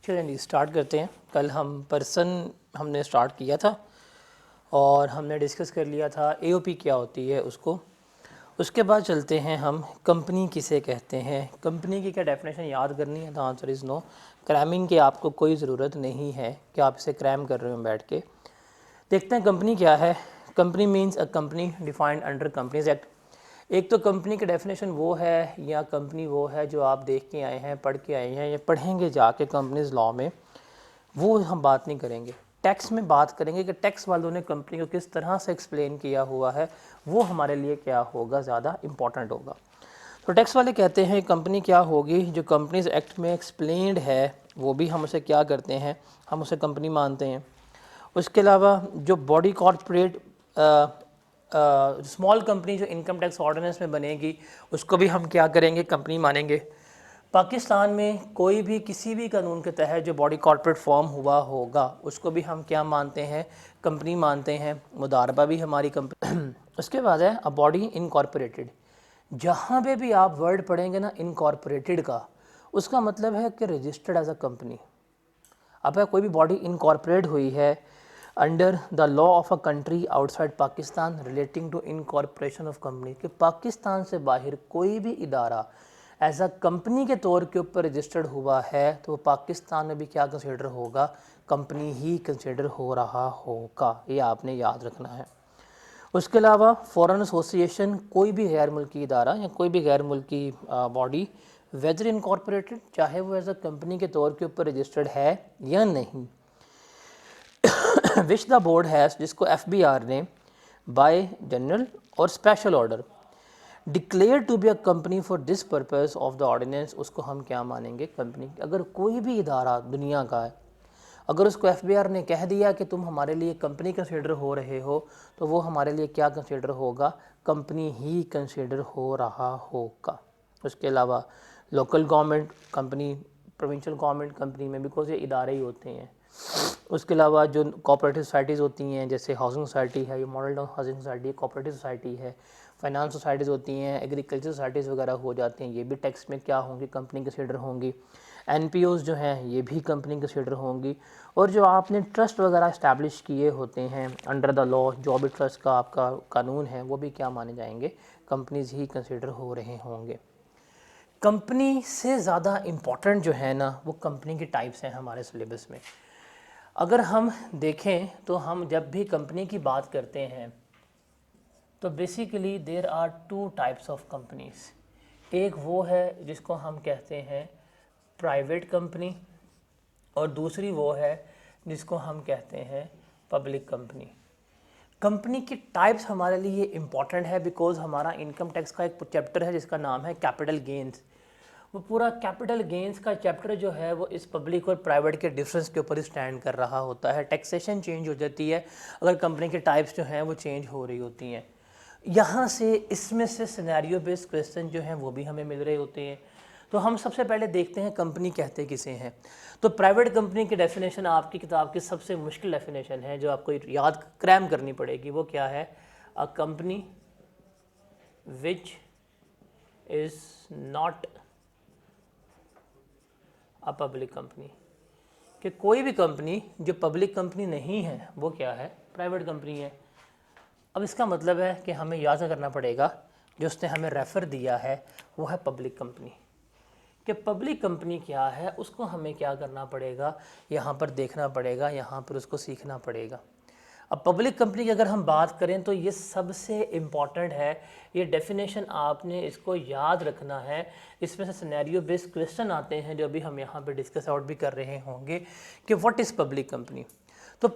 चलिए स्टार्ट करते हैं। कल हमने स्टार्ट किया था और हमने डिस्कस कर लिया था एओपी क्या होती है उसको। उसके बाद चलते हैं हम कंपनी किसे कहते हैं, कंपनी की क्या डेफिनेशन याद करनी है। The answer is no. Cramming की आपको कोई ज़रूरत नहीं है कि आप इसे क्रैम कर रहे हो बैठ के। देखते हैं कंपनी क्या है। Company means a company defined under companies act. एक तो कंपनी की डेफिनेशन वो है या कंपनी वो है जो आप देख के आए हैं, पढ़ के आए हैं या पढ़ेंगे जाके कंपनीज लॉ में, वो हम बात नहीं करेंगे। टैक्स में बात करेंगे कि टैक्स वालों ने कंपनी को किस तरह से एक्सप्लेन किया हुआ है, वो हमारे लिए क्या होगा, ज़्यादा इम्पॉर्टेंट होगा। तो टैक्स वाले कहते हैं कंपनी क्या होगी जो कंपनीज एक्ट में एक्सप्लेन्ड है, वो भी हम उसे क्या करते हैं, हम उसे कंपनी मानते हैं। उसके अलावा जो बॉडी कॉर्पोरेट स्मॉल कंपनी जो इनकम टैक्स ऑर्डिनेंस में बनेगी उसको भी हम क्या करेंगे, कंपनी मानेंगे। पाकिस्तान में कोई भी किसी भी कानून के तहत जो बॉडी कॉर्पोरेट फॉर्म हुआ होगा उसको भी हम क्या मानते हैं, कंपनी मानते हैं। मुदारबा भी हमारी कंपनी। उसके बाद है अ बॉडी इनकॉर्पोरेटेड। जहाँ पे भी आप वर्ड पढ़ेंगे ना इनकॉर्पोरेटेड का, उसका मतलब है कि रजिस्टर्ड एज अ कंपनी। अब कोई भी बॉडी इनकॉर्पोरेट हुई है under the law of a country outside Pakistan relating to incorporation of company, कि पाकिस्तान से बाहर कोई भी इदारा एज अ कंपनी के तौर के ऊपर रजिस्टर्ड हुआ है तो वो पाकिस्तान में भी क्या कंसिडर होगा, कंपनी ही कंसिडर हो रहा होगा। ये आपने याद रखना है। उसके अलावा फॉरेन एसोसिएशन, कोई भी गैर मुल्की इदारा या कोई भी गैर मुल्की बॉडी वेदर इनकॉर्पोरेटेड, चाहे वो एज अ कंपनी के तौर के ऊपर रजिस्टर्ड है या नहीं, विच द बोर्ड हैज़, जिसको FBR ने बाय जनरल और special order declared to be a company for this purpose of the ordinance, उसको हम क्या मानेंगे, कंपनी। अगर कोई भी इदारा दुनिया का है, अगर उसको FBR ने कह दिया कि तुम हमारे लिए कंपनी कंसिडर हो रहे हो, तो वो हमारे लिए क्या कंसिडर होगा, कंपनी ही कंसिडर हो रहा होगा। उसके अलावा local government company, provincial government company में, बिकॉज ये इदारे ही होते हैं। उसके अलावा जो कोऑपरेटिव सोसाइटीज़ होती हैं, जैसे हाउसिंग सोसाइटी है, ये model town housing society, cooperative society है, फाइनेंस सोसाइटीज़ होती हैं, एग्रीकल्चर सोसाइटीज़ वगैरह हो जाती हैं, ये भी टैक्स में क्या होंगी, कंपनी कंसिडर होंगी। NPOs जो हैं ये भी कंपनी कंसिडर होंगी। और जो आपने ट्रस्ट वगैरह इस्टेब्लिश किए होते हैं अंडर द लॉ, जो भी ट्रस्ट का आपका कानून है, वो भी क्या माने जाएंगे, कंपनीज ही कंसिडर हो रहे होंगे। कंपनी से ज़्यादा इम्पॉर्टेंट जो है ना, वो कंपनी की टाइप्स हैं हमारे सिलेबस में। अगर हम देखें तो हम जब भी कंपनी की बात करते हैं तो basically there are two types of companies. एक वो है जिसको हम कहते हैं प्राइवेट कंपनी, और दूसरी वो है जिसको हम कहते हैं पब्लिक कंपनी। कंपनी की टाइप्स हमारे लिए इम्पॉर्टेंट है बिकॉज हमारा इनकम टैक्स का एक चैप्टर है जिसका नाम है कैपिटल गेंस। वो पूरा कैपिटल गेंस का चैप्टर जो है वो इस पब्लिक और प्राइवेट के डिफरेंस के ऊपर स्टैंड कर रहा होता है। टैक्सेशन चेंज हो जाती है अगर कंपनी के टाइप्स जो हैं वो चेंज हो रही होती हैं। यहाँ से इसमें से सिनेरियो बेस्ड क्वेश्चन जो हैं वो भी हमें मिल रहे होते हैं। तो हम सबसे पहले देखते हैं कंपनी कहते किसे हैं। तो प्राइवेट कंपनी की डेफिनेशन आपकी किताब की सबसे मुश्किल डेफिनेशन है जो आपको याद क्रैम करनी पड़ेगी। वो क्या है, a company which is not a public company, कि कोई भी कंपनी जो पब्लिक कंपनी नहीं है वो क्या है, प्राइवेट कंपनी है। अब इसका मतलब है कि हमें याद करना पड़ेगा जो उसने हमें रेफ़र दिया है वो है पब्लिक कंपनी। कि पब्लिक कंपनी क्या है उसको हमें क्या करना पड़ेगा, यहाँ पर देखना पड़ेगा, यहाँ पर उसको सीखना पड़ेगा। अब पब्लिक कंपनी की अगर हम बात करें तो ये सबसे इम्पॉर्टेंट है, ये डेफिनेशन आपने इसको याद रखना है। इसमें से सिनेरियो बेस्ड क्वेश्चन आते हैं जो अभी हम यहाँ पे डिस्कस आउट भी कर रहे होंगे कि व्हाट इज़ पब्लिक कंपनी। तो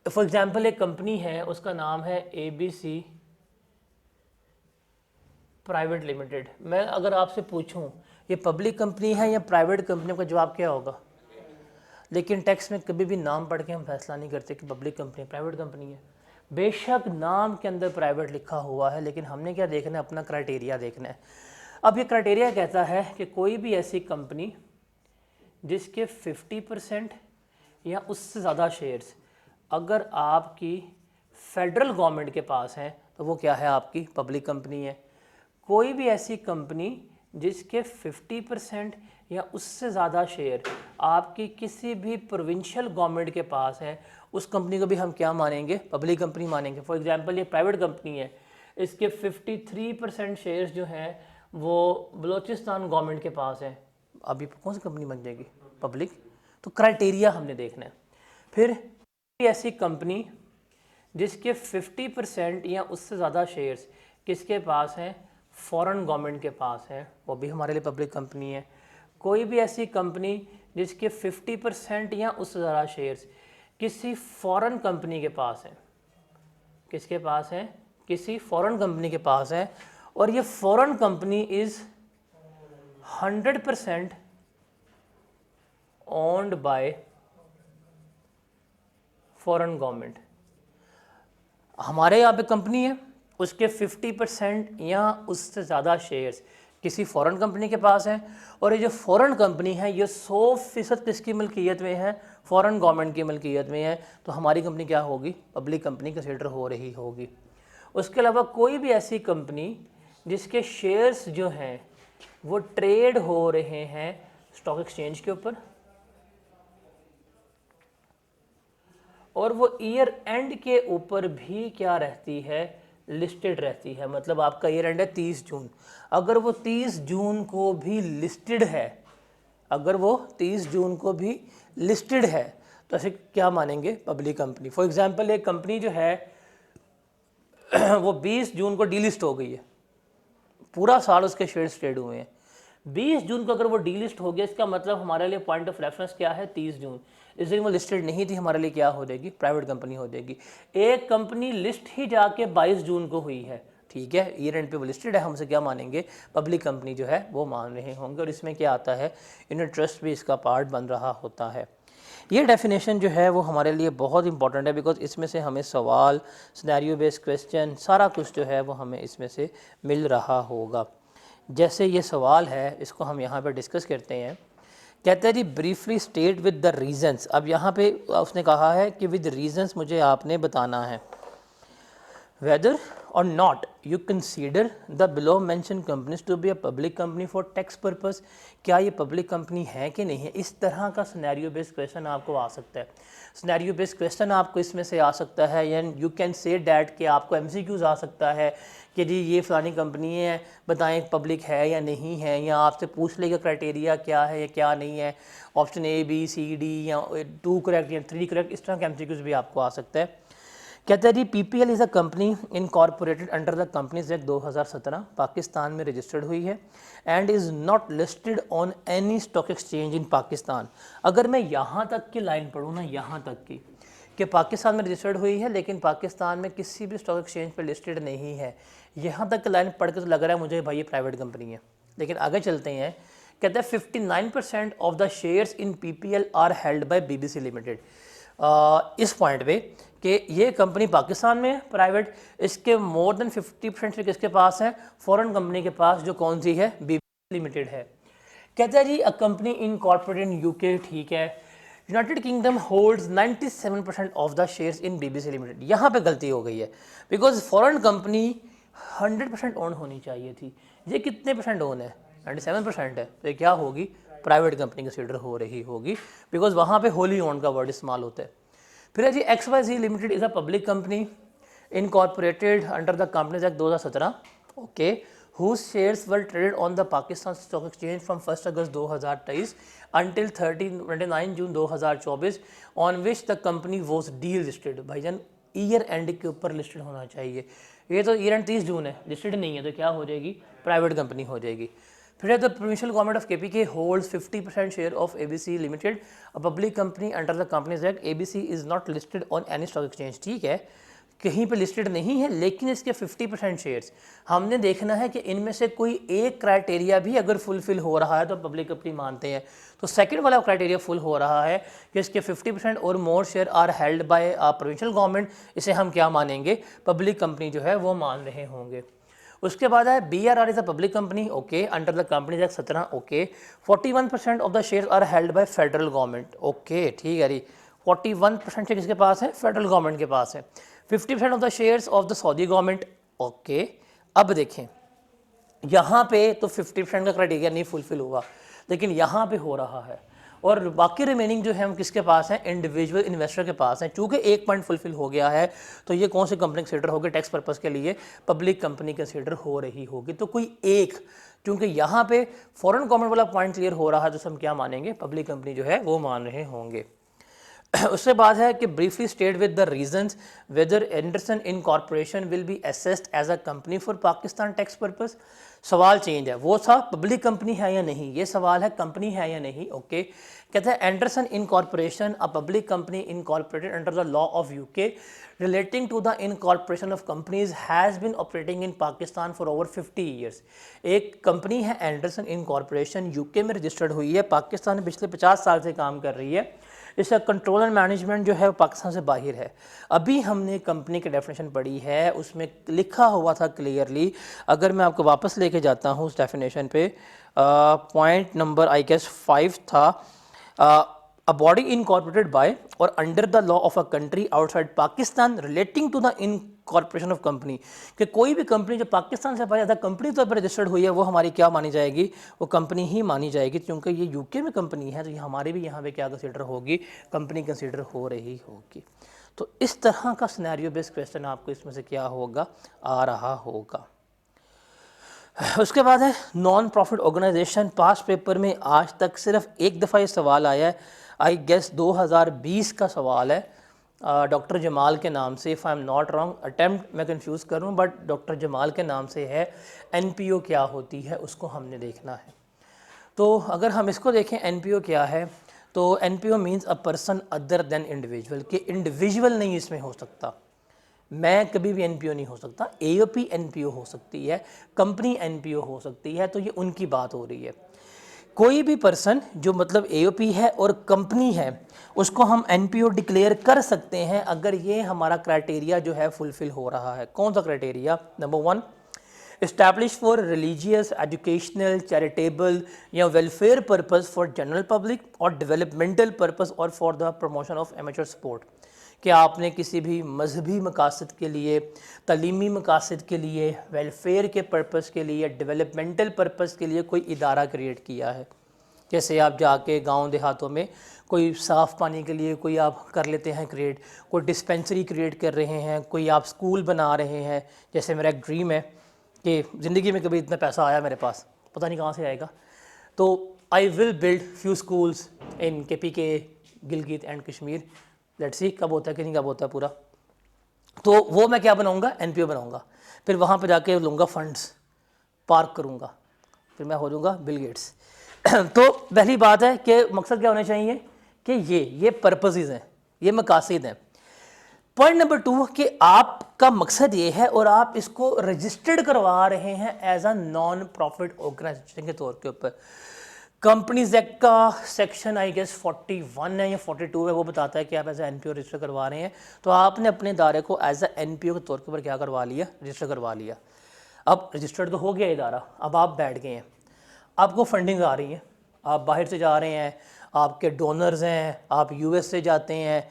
फॉर एग्जांपल एक कंपनी है, उसका नाम है ABC प्राइवेट लिमिटेड। मैं अगर आपसे पूछूं ये पब्लिक कंपनी है या प्राइवेट कंपनी, का जवाब क्या होगा। लेकिन टैक्स में कभी भी नाम पढ़ के हम फैसला नहीं करते कि पब्लिक कंपनी प्राइवेट कंपनी है। बेशक नाम के अंदर प्राइवेट लिखा हुआ है, लेकिन हमने क्या देखना है, अपना क्राइटेरिया देखना है। अब ये क्राइटेरिया कहता है कि कोई भी ऐसी कंपनी जिसके 50% या उससे ज़्यादा शेयर्स अगर आपकी फेडरल गवर्नमेंट के पास हैं तो वो क्या है, आपकी पब्लिक कंपनी है। कोई भी ऐसी कंपनी जिसके 50% या उससे ज़्यादा शेयर आपकी किसी भी प्रोविंशियल गवर्नमेंट के पास है, उस कंपनी को भी हम क्या मानेंगे, पब्लिक कंपनी मानेंगे। फॉर एग्जांपल ये प्राइवेट कंपनी है, इसके 53% शेयर्स जो हैं वो बलूचिस्तान गवर्नमेंट के पास है, अभी कौन सी कंपनी बन जाएगी, पब्लिक। तो क्राइटेरिया हमने देखना है। फिर ऐसी कंपनी जिसके 50% या उससे ज़्यादा शेयर्स किसके पास हैं, फॉरेन गवर्नमेंट के पास है, वो भी हमारे लिए पब्लिक कंपनी है। कोई भी ऐसी कंपनी जिसके 50% या उससे ज़्यादा शेयर्स किसी फॉरेन कंपनी के पास है, किसके पास है, किसी फॉरेन कंपनी के पास है, और ये foreign company is 100% owned by foreign government. हमारे यहाँ पे कंपनी है, उसके 50% या उससे ज़्यादा शेयर्स किसी फॉरेन कंपनी के पास है, और ये जो फॉरेन कंपनी है ये 100% किसकी मलकियत में है, फॉरेन गवर्नमेंट की मलकियत में है, तो हमारी कंपनी क्या होगी, पब्लिक कंपनी कंसिडर हो रही होगी। उसके अलावा कोई भी ऐसी कंपनी जिसके शेयर्स जो हैं वो ट्रेड हो रहे हैं स्टॉक एक्सचेंज के ऊपर, और वो ईयर एंड के ऊपर भी क्या रहती है, लिस्टेड रहती है। मतलब आपका ईयर एंड है 30 जून, अगर वो 30 जून को भी लिस्टेड है, अगर वो 30 जून को भी लिस्टेड है तो ऐसे क्या मानेंगे, पब्लिक कंपनी। फॉर एग्जांपल एक कंपनी जो है वो 20 जून को डीलिस्ट हो गई है, पूरा साल उसके शेयर्स ट्रेड हुए हैं, 20 जून को अगर वो डीलिस्ट हो गया, इसका मतलब हमारे लिए पॉइंट ऑफ रेफरेंस क्या है, 30 जून। इसलिए वो लिस्टेड नहीं थी, हमारे लिए क्या हो जाएगी, प्राइवेट कंपनी हो जाएगी। एक कंपनी लिस्ट ही जाके 22 जून को हुई है, ठीक है, ईयर एंड पे वो लिस्टेड है, हमसे क्या मानेंगे, पब्लिक कंपनी जो है वो मान रहे होंगे। और इसमें क्या आता है, यूनिट ट्रस्ट भी इसका पार्ट बन रहा होता है। ये डेफिनेशन जो है वो हमारे लिए बहुत इंपॉर्टेंट है, बिकॉज इसमें से हमें सवाल, सिनेरियो बेस्ड क्वेश्चन, सारा कुछ जो है वो हमें इसमें से मिल रहा होगा। जैसे ये सवाल है, इसको हम यहाँ पे डिस्कस करते हैं। कहते हैं जी briefly state with the reasons. अब यहाँ पे उसने कहा है कि विद रीजंस मुझे आपने बताना है, वेदर और not you consider the below mention companies to be a public company for tax purpose. क्या ये पब्लिक कंपनी है कि नहीं है, इस तरह का सिनेरियो बेस्ड क्वेश्चन आपको आ सकता है। सिनेरियो बेस्ड क्वेश्चन आपको इसमें से आ सकता है, या यू कैन से डैट कि आपको MCQs आ सकता है कि जी ये फलानी कंपनी है, बताएं पब्लिक है या नहीं है, या आपसे पूछ लेगा क्राइटेरिया क्या है या क्या नहीं है, option A B C D या 2 करेक्ट या 3 करेक्ट, इस तरह के MCQs भी आपको आ सकता है। कहते हैं जी PPL is a company incorporated under the companies act 2017, Pakistan में रजिस्टर्ड हुई है, and is not listed on any stock exchange इन पाकिस्तान। अगर मैं यहाँ तक की लाइन पढ़ूँ ना, यहाँ तक की कि पाकिस्तान में रजिस्टर्ड हुई है लेकिन पाकिस्तान में किसी भी स्टॉक एक्सचेंज पर लिस्टेड नहीं है, यहाँ तक की लाइन पढ़ के तो लग रहा है मुझे भाई ये प्राइवेट कंपनी है। लेकिन आगे चलते हैं, कहते हैं 59% of the shares in PPL are held by BBC limited. इस पॉइंट पे कि ये कंपनी पाकिस्तान में है प्राइवेट, इसके मोर देन 50% किसके पास है, फॉरेन कंपनी के पास, जो कौन सी है, BBC लिमिटेड है। कहते हैं जी a company incorporated in UK, ठीक है, United Kingdom holds 97% of the shares in BBC limited. यहाँ पे गलती हो गई है, बिकॉज फॉरेन कंपनी 100% ओन होनी चाहिए थी, ये कितने परसेंट ओन है, 97% है, तो ये क्या होगी, प्राइवेट कंपनी कंसिडर हो रही होगी, बिकॉज वहाँ पे होली ओन का वर्ड इस्तेमाल होता है। फिर है जी XYZ limited is a public company incorporated under the companies act 2017, okay, whose shares were traded on the Pakistan Stock Exchange from 1 August 2023 until 29 June 2024, on which the company was delisted। भाईजान year and के ऊपर listed होना चाहिए, ये तो year and 30 जून है, listed नहीं है, तो क्या हो जाएगी, प्राइवेट कंपनी हो जाएगी। फिर है the provincial government of KPK holds 50% share of ABC limited, a public company under the companies act. ABC is not listed on any stock exchange, ठीक है, कहीं पे लिस्टेड नहीं है, लेकिन इसके 50% शेयर्स, हमने देखना है कि इनमें से कोई एक क्राइटेरिया भी अगर फुलफिल हो रहा है तो पब्लिक कंपनी मानते हैं। तो सेकंड वाला क्राइटेरिया फुल हो रहा है कि इसके 50% और more share are held by provincial government, इसे हम क्या मानेंगे, पब्लिक कंपनी जो है वो मान रहे होंगे। उसके बाद है BRR is a public company, okay, under the companies act 17, okay, 41% of the share are held by federal government, okay, ठीक है जी, 41% किसके पास है, फेडरल गवर्नमेंट के पास है। 50% of the shares of the Saudi government, okay. अब देखें यहाँ पे तो 50% का क्राइटेरिया नहीं फुलफिल हुआ, लेकिन यहाँ पे हो रहा है, और बाकी रिमेनिंग जो है हम किसके पास हैं, इंडिविजुअल इन्वेस्टर के पास हैं। चूँकि एक पॉइंट फुलफिल हो गया है तो ये कौन सी कंपनी कंसिडर होगी टैक्स पर्पज़ के लिए, पब्लिक कंपनी कंसिडर हो रही होगी। तो कोई एक, क्योंकि यहाँ पे फॉरेन गवर्नमेंट वाला पॉइंट क्लियर हो रहा है तो हम क्या मानेंगे, पब्लिक कंपनी जो है वो मान रहे होंगे। उसके बाद है कि briefly state with the reasons whether Anderson incorporation will be assessed as a company for Pakistan tax purpose. सवाल चेंज है, वो था पब्लिक कंपनी है या नहीं, ये सवाल है कंपनी है या नहीं। ओके कहते हैं Anderson incorporation a public company incorporated under the law of UK relating to the incorporation of companies has been operating in Pakistan for over 50 years। एक कंपनी है एंडरसन इनकॉर्पोरेशन, यूके में registered हुई है, पाकिस्तान में पिछले 50 साल से काम कर रही है। इसका कंट्रोल एंड मैनेजमेंट जो है वो पाकिस्तान से बाहर है। अभी हमने कंपनी की डेफिनेशन पढ़ी है, उसमें लिखा हुआ था क्लियरली, अगर मैं आपको वापस लेके जाता हूँ उस डेफिनेशन पे, पॉइंट नंबर आई गेस 5 था, a body incorporated by or under the law of a country outside Pakistan relating to the incorporation of company, कि कोई भी कंपनी जो पाकिस्तान से बाहर कंपनी तौर पर रजिस्टर्ड हुई है वो हमारी क्या मानी जाएगी, वो कंपनी ही मानी जाएगी। क्योंकि ये यूके में कंपनी है तो ये हमारी भी यहाँ पे क्या कंसिडर होगी, कंपनी कंसिडर हो रही होगी। तो इस तरह का सिनेरियो बेस्ड क्वेश्चन आपको इसमें से क्या होगा, आ रहा होगा। उसके बाद है non profit organisation. Past paper में आज तक सिर्फ एक दफ़ा ये सवाल आया है, आई गेस 2020 का सवाल है, डॉक्टर जमाल के नाम से, if I am not wrong, attempt मैं कंफ्यूज करूँ बट डॉक्टर जमाल के नाम से है। एनपीओ क्या होती है उसको हमने देखना है। तो अगर हम इसको देखें एनपीओ क्या है, तो NPO means a person other than individual, कि इंडिविजुअल नहीं इसमें हो सकता, मैं कभी भी एनपीओ नहीं हो सकता, एओपी एनपीओ हो सकती है, कंपनी एनपीओ हो सकती है। तो ये उनकी बात हो रही है। कोई भी पर्सन जो मतलब एओपी है और कंपनी है उसको हम एनपीओ डिक्लेयर कर सकते हैं अगर ये हमारा क्राइटेरिया जो है फुलफिल हो रहा है। कौन सा criteria, number 1, establish for religious, educational, charitable या welfare purpose for general public और डेवलपमेंटल पर्पस और for the promotion of amateur sport, कि आपने किसी भी मजहबी मकासद के लिए, तलीमी मकासद के लिए, वेलफेयर के पर्पस के लिए, डेवलपमेंटल पर्पस के लिए कोई इदारा क्रिएट किया है। जैसे आप जाके गांव देहातों में कोई साफ़ पानी के लिए कोई आप कर लेते हैं क्रिएट, कोई डिस्पेंसरी क्रिएट कर रहे हैं, कोई आप स्कूल बना रहे हैं। जैसे मेरा एक ड्रीम है कि ज़िंदगी में कभी इतना पैसा आया मेरे पास, पता नहीं कहाँ से आएगा, तो I will build few schools in KPK, Gilgit and Kashmir. Let's see कब होता है कि नहीं कब होता है पूरा। तो वो मैं क्या बनाऊंगा, एनपीओ बनाऊंगा, फिर वहाँ पे जाके लूँगा फंड्स, पार्क करूँगा, फिर मैं हो जाऊँगा बिल गेट्स। तो पहली बात है कि मकसद क्या होना चाहिए कि ये पर्पसेस हैं, ये मकासद हैं। पॉइंट नंबर 2 कि आपका मकसद ये है और आप इसको रजिस्टर्ड करवा रहे हैं as a non profit organisation के तौर के ऊपर। कंपनीज एक्ट का सेक्शन आई गेस 41 है या 42 है, वो बताता है कि आप एज ए एनपीओ रजिस्टर करवा रहे हैं। तो आपने अपने इदारे को एज ए एनपीओ के तौर के ऊपर क्या करवा लिया, रजिस्टर करवा लिया। अब रजिस्टर्ड तो हो गया इदारा, अब आप बैठ गए हैं, आपको फंडिंग आ रही है, आप बाहर से जा रहे हैं, आपके डोनर्स हैं, आप यूएस से जाते हैं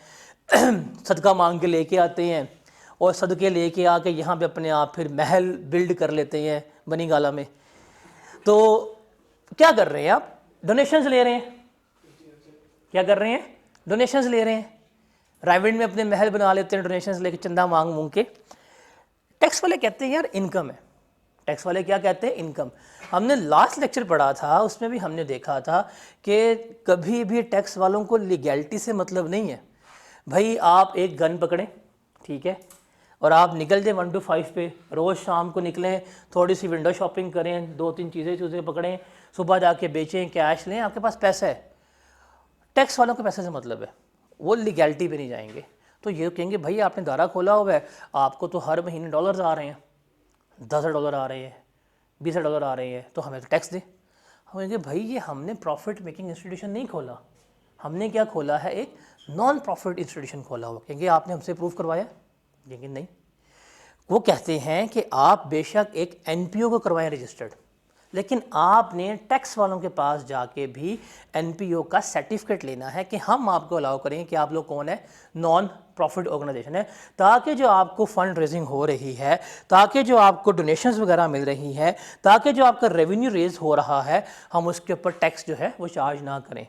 सदका मांग के लेके आते हैं और सदके लेके आके यहाँ पे अपने आप फिर महल बिल्ड कर लेते हैं बनी गाला में। तो क्या कर रहे हैं आप, डोनेशंस ले रहे हैं, क्या कर रहे हैं, डोनेशंस ले रहे हैं, प्राइवेट में अपने महल बना लेते हैं डोनेशंस लेके, चंदा मांग मूंग के। टैक्स वाले कहते हैं यार इनकम है, टैक्स वाले क्या कहते हैं, इनकम। हमने लास्ट लेक्चर पढ़ा था, उसमें भी हमने देखा था कि कभी भी टैक्स वालों को लीगैलिटी से मतलब नहीं है। भाई आप एक गन पकड़ें, ठीक है, और आप निकल जाए 1 to 5 पे, रोज़ शाम को निकलें, थोड़ी सी विंडो शॉपिंग करें, 2-3 चीज़ें पकड़ें, सुबह जाके बेचें, कैश लें, आपके पास पैसा है। टैक्स वालों के पैसे से मतलब है, वो लीगैलिटी पे नहीं जाएंगे। तो ये कहेंगे भाई आपने दारा खोला हुआ है, आपको तो हर महीने डॉलर्स आ रहे हैं, $10,000 आ रहे हैं, $20,000 आ रहे हैं, तो हमें तो टैक्स दे। हम कहेंगे भाई ये हमने प्रॉफिट मेकिंग इंस्टीट्यूशन नहीं खोला, हमने क्या खोला है, एक नॉन प्रॉफिट इंस्टीट्यूशन खोला हुआ। कहेंगे आपने हमसे प्रूव करवाया, लेकिन नहीं। वो कहते हैं कि आप बेशक एक एनपीओ को करवाएं रजिस्टर्ड, लेकिन आपने टैक्स वालों के पास जाके भी एनपीओ का सर्टिफिकेट लेना है कि हम आपको अलाउ करें कि आप लोग कौन है, नॉन प्रॉफिट ऑर्गेनाइजेशन है, ताकि जो आपको फंड रेजिंग हो रही है, ताकि जो आपको डोनेशंस वगैरह मिल रही है, ताकि जो आपका रेवेन्यू रेज हो रहा है, हम उसके ऊपर टैक्स जो है वो चार्ज ना करें।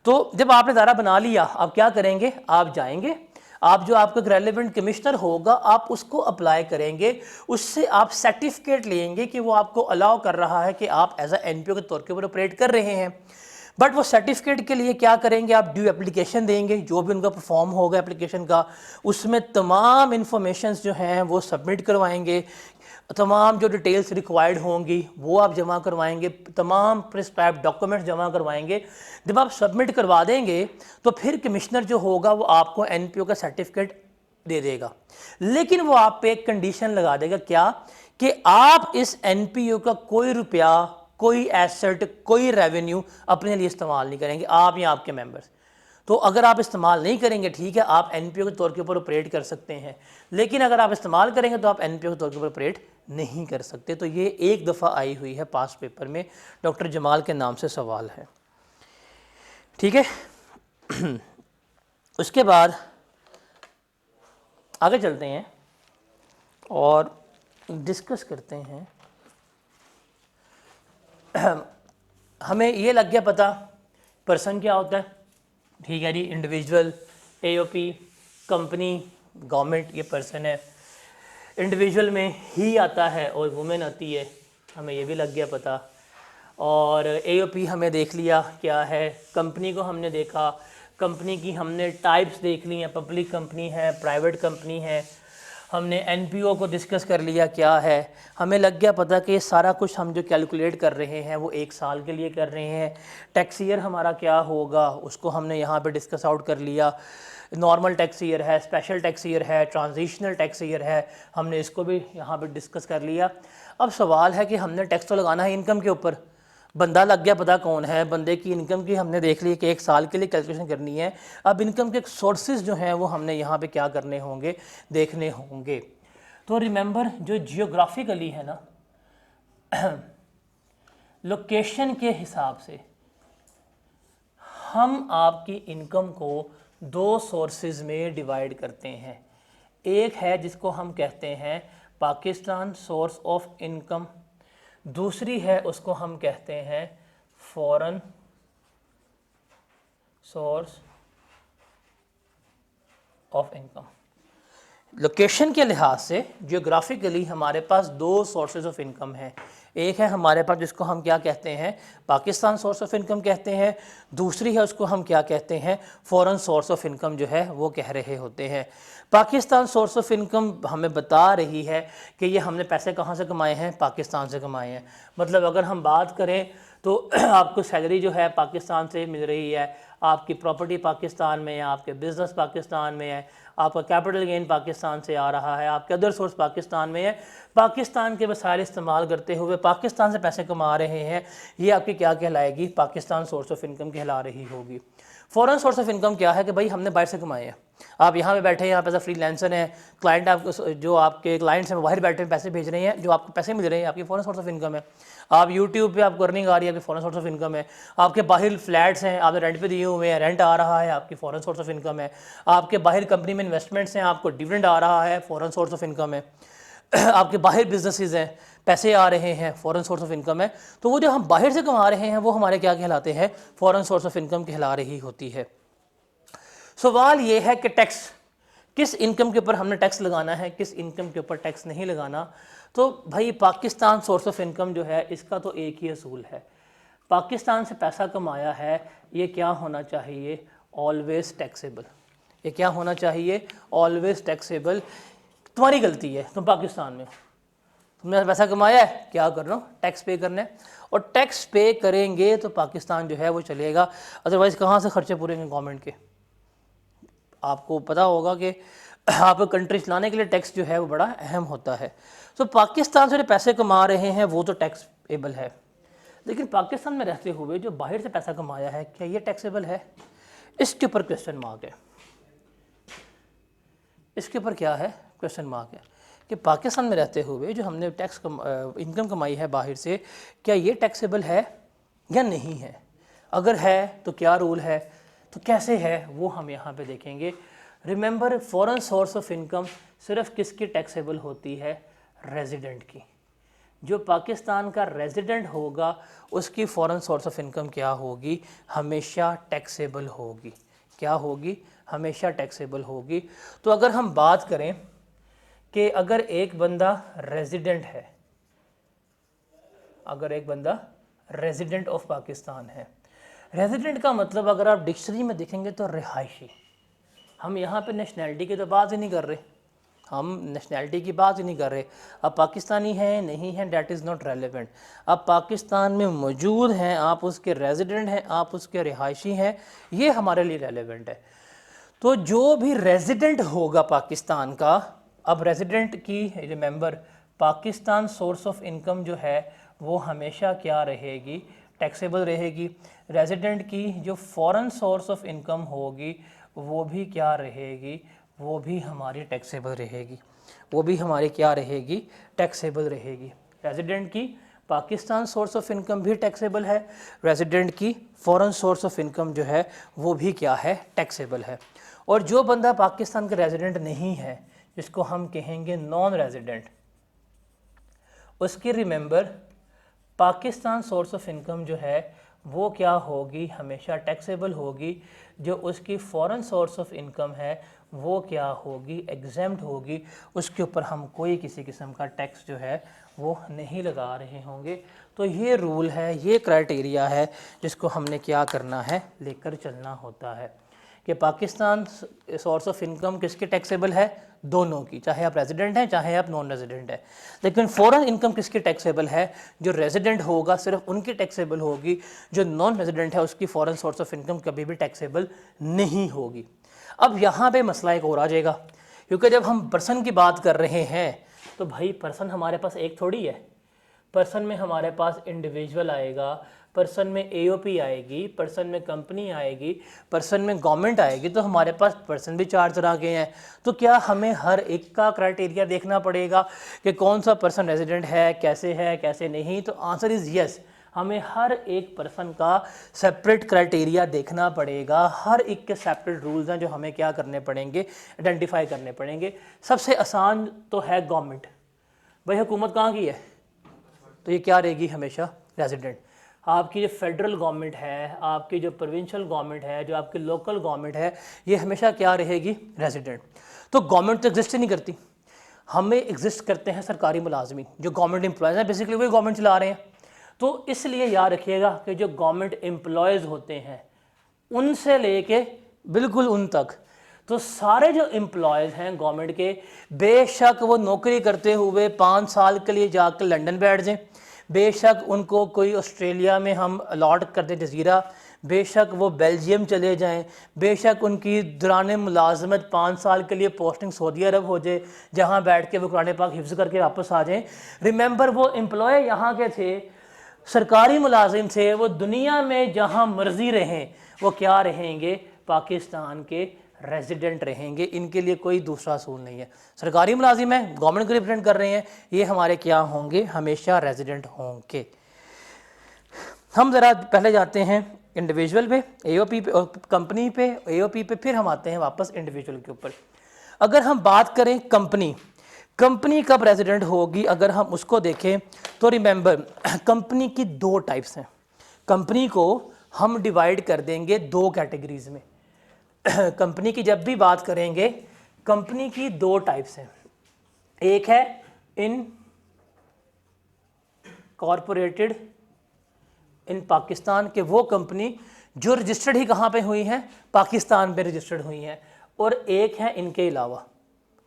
तो जब आपने दायरा बना लिया, आप क्या करेंगे, आप जाएंगे, आप जो आपका रेलेवेंट कमिश्नर होगा आप उसको अप्लाई करेंगे, उससे आप सर्टिफिकेट लेंगे कि वो आपको अलाउ कर रहा है कि आप एज अ एनपीओ के तौर के ऊपर ऑपरेट कर रहे हैं। बट वो सर्टिफिकेट के लिए क्या करेंगे, आप ड्यू एप्लीकेशन देंगे, जो भी उनका परफॉर्म होगा एप्लीकेशन का, उसमें तमाम इंफॉर्मेशंस जो हैं वो सबमिट करवाएंगे, तमाम जो डिटेल्स रिक्वायर्ड होंगी वो आप जमा करवाएंगे, तमाम प्रिस्क्राइब्ड डॉक्यूमेंट्स जमा करवाएंगे। जब आप सबमिट करवा देंगे तो फिर कमिश्नर जो होगा वो आपको एनपीओ का सर्टिफिकेट दे देगा, लेकिन वो आप पे एक कंडीशन लगा देगा, क्या कि आप इस एनपीओ का कोई रुपया, कोई एसेट, कोई रेवेन्यू अपने लिए इस्तेमाल नहीं करेंगे, आप या आपके मेंबर्स। तो अगर आप इस्तेमाल नहीं करेंगे, ठीक है, आप एनपीओ के तौर के ऊपर ऑपरेट कर सकते हैं, लेकिन अगर आप इस्तेमाल करेंगे तो आप एनपीओ के तौर के ऊपर ऑपरेट नहीं कर सकते। तो ये एक दफ़ा आई हुई है पास्ट पेपर में, डॉक्टर जमाल के नाम से सवाल है, ठीक है। उसके बाद आगे चलते हैं और डिस्कस करते हैं। हमें ये लग गया पता पर्सन क्या होता है, ठीक है जी, इंडिविजुअल, एओपी, कंपनी, गवर्नमेंट, ये पर्सन है। इंडिविजुअल में ही आता है और वुमेन आती है, हमें ये भी लग गया पता। और एओपी हमें देख लिया क्या है, कंपनी को हमने देखा, कंपनी की हमने टाइप्स देख ली हैं, पब्लिक कंपनी है, प्राइवेट कंपनी है, हमने एनपीओ को डिस्कस कर लिया क्या है। हमें लग गया पता कि सारा कुछ हम जो कैलकुलेट कर रहे हैं वो 1 साल के लिए कर रहे हैं। टैक्स ईयर हमारा क्या होगा उसको हमने यहाँ पे डिस्कस आउट कर लिया, नॉर्मल टैक्स ईयर है, स्पेशल टैक्स ईयर है, ट्रांजिशनल टैक्स ईयर है, हमने इसको भी यहाँ पे डिस्कस कर लिया। अब सवाल है कि हमने टैक्स तो लगाना है इनकम के ऊपर, बंदा लग गया पता कौन है, बंदे की इनकम की हमने देख ली कि 1 साल के लिए कैलकुलेशन करनी है। अब इनकम के सोर्सेज जो हैं वो हमने यहाँ पे क्या करने होंगे, देखने होंगे। तो रिमेंबर जो जियोग्राफिकली है ना, लोकेशन के हिसाब से हम आपकी इनकम को 2 सोर्सेज में डिवाइड करते हैं। एक है जिसको हम कहते हैं पाकिस्तान सोर्स ऑफ इनकम, दूसरी है उसको हम कहते हैं foreign source of income. Location के लिहाज से जियोग्राफिकली हमारे पास 2 सोर्सेज ऑफ इनकम हैं। एक है हमारे पास जिसको हम क्या कहते हैं पाकिस्तान सोर्स ऑफ इनकम कहते हैं, दूसरी है उसको हम क्या कहते हैं फॉरेन सोर्स ऑफ इनकम जो है वो कह रहे होते हैं। पाकिस्तान सोर्स ऑफ इनकम हमें बता रही है कि ये हमने पैसे कहाँ से कमाए हैं, पाकिस्तान से कमाए हैं। मतलब अगर हम बात करें तो आपको सैलरी जो है पाकिस्तान से मिल रही है, आपकी प्रॉपर्टी पाकिस्तान में है, आपके बिज़नेस पाकिस्तान में है, आपका कैपिटल गेन पाकिस्तान से आ रहा है, आपके अदर सोर्स पाकिस्तान में है, पाकिस्तान के वसाइल इस्तेमाल करते हुए पाकिस्तान से पैसे कमा रहे हैं, ये आपकी क्या कहलाएगी, पाकिस्तान सोर्स ऑफ इनकम कहला रही होगी। फॉरेन सोर्स ऑफ इनकम क्या है कि भाई हमने बाहर से कमाए हैं, आप यहाँ पे बैठे हैं, आप एज अ फ्रीलांसर हैं, क्लाइंट आपको जो आपके क्लाइंट्स हैं बाहर बैठे हैं पैसे भेज रहे हैं, जो आपको पैसे मिल रहे हैं आपकी फॉरेन सोर्स ऑफ इनकम है। आप यूट्यूब पे आपको अर्निंग आ रही है, आपकी फॉरेन सोर्स ऑफ इनकम है। आपके बाहर फ्लैट्स हैं, आपने रेंट पे दिए हुए हैं, रेंट आ रहा है, आपकी फॉरेन सोर्स ऑफ इनकम है। आपके बाहर कंपनी में इन्वेस्टमेंट्स हैं, आपको डिविडेंड आ रहा है, फॉरेन सोर्स ऑफ इनकम है। आपके बाहर बिजनेसेस हैं, पैसे आ रहे हैं, फॉरेन सोर्स ऑफ इनकम है। तो वो जो हम बाहर से कमा रहे हैं वो हमारे क्या कहलाते हैं, फॉरेन सोर्स ऑफ इनकम कहला रही होती है। सवाल ये है कि टैक्स किस इनकम के ऊपर हमने टैक्स लगाना है, किस इनकम के ऊपर टैक्स नहीं लगाना। तो भाई पाकिस्तान सोर्स ऑफ इनकम जो है इसका तो एक ही असूल है, पाकिस्तान से पैसा कमाया है ये क्या होना चाहिए, ऑलवेज टैक्सेबल। ये क्या होना चाहिए, ऑलवेज टैक्सेबल। तुम्हारी गलती है, तुम पाकिस्तान में तुमने पैसा कमाया है, क्या कर रहे हो, टैक्स पे करना है, और टैक्स पे करेंगे तो पाकिस्तान जो है वो चलेगा, अदरवाइज़ कहाँ से खर्चे पूरे गवर्नमेंट के। आपको पता होगा कि आप कंट्री चलाने के लिए टैक्स जो है वो बड़ा अहम होता है। तो पाकिस्तान से जो पैसे कमा रहे हैं वो तो टैक्सेबल है, लेकिन पाकिस्तान में रहते हुए जो बाहर से पैसा कमाया है क्या ये टैक्सेबल है, इसके ऊपर क्वेश्चन मार्क है। इसके ऊपर क्या है, क्वेश्चन मार्क है कि पाकिस्तान में रहते हुए जो हमने टैक्स इनकम कमाई है बाहर से, क्या ये टैक्सेबल है या नहीं है। अगर है तो क्या रूल है, तो कैसे है, वो हम यहाँ पे देखेंगे। Remember foreign source of income सिर्फ किसकी टैक्सेबल होती है, रेजिडेंट की। जो पाकिस्तान का रेजिडेंट होगा उसकी फॉरेन सोर्स ऑफ इनकम क्या होगी, हमेशा टैक्सेबल होगी। क्या होगी, हमेशा टैक्सेबल होगी। तो अगर हम बात करें कि अगर एक बंदा रेजिडेंट है, अगर एक बंदा रेजिडेंट ऑफ पाकिस्तान है, रेजिडेंट का मतलब अगर आप डिक्शनरी में देखेंगे तो रिहायशी। हम यहाँ पे नेशनैलिटी की तो बात ही नहीं कर रहे, हम नेशनैलिटी की बात ही नहीं कर रहे। अब पाकिस्तानी हैं नहीं हैं, डैट इज़ नॉट रेलिवेंट। अब पाकिस्तान में मौजूद हैं, आप उसके रेजिडेंट हैं, आप उसके रिहायशी हैं, ये हमारे लिए रेलिवेंट है। तो जो भी रेजिडेंट होगा पाकिस्तान का, अब रेजिडेंट की remember Pakistan source of income जो है वो हमेशा क्या रहेगी, टैक्सेबल रहेगी। रेजिडेंट की जो फॉरेन सोर्स ऑफ इनकम होगी वो भी क्या रहेगी, वो भी हमारी टैक्सेबल रहेगी, वो भी हमारी क्या रहेगी, टैक्सेबल रहेगी। रेजिडेंट की पाकिस्तान सोर्स ऑफ इनकम भी टैक्सेबल है, रेजिडेंट की फॉरेन सोर्स ऑफ इनकम जो है वो भी क्या है, टैक्सेबल है। और जो बंदा पाकिस्तान का रेजिडेंट नहीं है, जिसको हम कहेंगे नॉन रेजिडेंट, उसकी remember Pakistan source of income जो है वो क्या होगी, हमेशा टैक्सेबल होगी। जो उसकी फॉरेन सोर्स ऑफ इनकम है वो क्या होगी, एग्जेम्प्ट होगी, उसके ऊपर हम कोई किसी किस्म का टैक्स जो है वो नहीं लगा रहे होंगे। तो ये रूल है, ये क्राइटेरिया है जिसको हमने क्या करना है, लेकर चलना होता है कि पाकिस्तान सोर्स ऑफ इनकम किसके टैक्सेबल है, दोनों की, चाहे आप रेजिडेंट हैं चाहे आप नॉन रेजिडेंट हैं। लेकिन फॉरेन इनकम किसकी टैक्सेबल है, जो रेजिडेंट होगा सिर्फ उनकी टैक्सेबल होगी, जो नॉन रेजिडेंट है उसकी फॉरेन सोर्स ऑफ इनकम कभी भी टैक्सेबल नहीं होगी। अब यहाँ पे मसला एक और आ जाएगा, क्योंकि जब हम पर्सन की बात कर रहे हैं तो भाई पर्सन हमारे पास एक थोड़ी है। पर्सन में हमारे पास इंडिविजुअल आएगा, पर्सन में एओपी आएगी, पर्सन में कंपनी आएगी, पर्सन में गवर्नमेंट आएगी, तो हमारे पास पर्सन भी 4 तरह के हैं। तो क्या हमें हर एक का क्राइटेरिया देखना पड़ेगा कि कौन सा पर्सन रेजिडेंट है कैसे नहीं? तो आंसर इज़ यस, हमें हर एक पर्सन का सेपरेट क्राइटेरिया देखना पड़ेगा, हर एक के सेपरेट रूल्स हैं जो हमें क्या करने पड़ेंगे, आइडेंटिफाई करने पड़ेंगे। सबसे आसान तो है गवर्नमेंट, भाई हुकूमत कहाँ की है, तो ये क्या रहेगी, हमेशा रेजिडेंट। आपकी जो फेडरल गवर्नमेंट है, आपकी जो प्रोविंशियल गवर्नमेंट है, जो आपकी लोकल गवर्नमेंट है, ये हमेशा क्या रहेगी, रेजिडेंट। तो गवर्नमेंट तो एग्जिस्ट ही नहीं करती, हमें एग्जिस्ट करते हैं सरकारी मुलाजमी, जो गवर्नमेंट एम्प्लॉयज़ हैं, बेसिकली वही गवर्नमेंट चला रहे हैं। तो इसलिए याद रखिएगा कि जो गवर्नमेंट एम्प्लॉयज़ होते हैं उनसे लेके बिल्कुल उन तक, तो सारे जो एम्प्लॉयज़ हैं गवर्नमेंट के, बेशक वो नौकरी करते हुए 5 साल के लिए जाकर लंदन बैठ जाएं, बेशक उनको कोई ऑस्ट्रेलिया में हम अलॉट कर दें जजीरा, बेशक वो बेल्जियम चले जाएं, बेशक उनकी दौरान मुलाजमत 5 साल के लिए पोस्टिंग सऊदी अरब हो जाए, जहां बैठ के वो कुरान पाक हिफ्ज़ करके वापस आ जाएं। रिमेंबर वो एम्प्लॉय यहाँ के थे, सरकारी मुलाजिम थे, वो दुनिया में जहाँ मर्जी रहें वो क्या रहेंगे, पाकिस्तान के रेजिडेंट रहेंगे। इनके लिए कोई दूसरा असूल नहीं है। सरकारी मुलाजिम है, गवर्नमेंट को रिप्रेजेंट कर रहे हैं, ये हमारे क्या होंगे, हमेशा रेजिडेंट होंगे। हम ज़रा पहले जाते हैं इंडिविजुअल पे, एओपी पे, कंपनी पे, एओपी पे, फिर हम आते हैं वापस इंडिविजुअल के ऊपर। अगर हम बात करें कंपनी, कंपनी कब रेजिडेंट होगी, अगर हम उसको देखें तो रिमेंबर कंपनी की 2 टाइप्स हैं। कंपनी को हम डिवाइड कर देंगे 2 कैटेगरीज में। कंपनी की जब भी बात करेंगे, कंपनी की 2 टाइप्स हैं। एक है इन कॉरपोरेटेड इन पाकिस्तान के, वो कंपनी जो रजिस्टर्ड ही कहाँ पे हुई हैं, पाकिस्तान पे रजिस्टर्ड हुई हैं, और एक है इनके अलावा,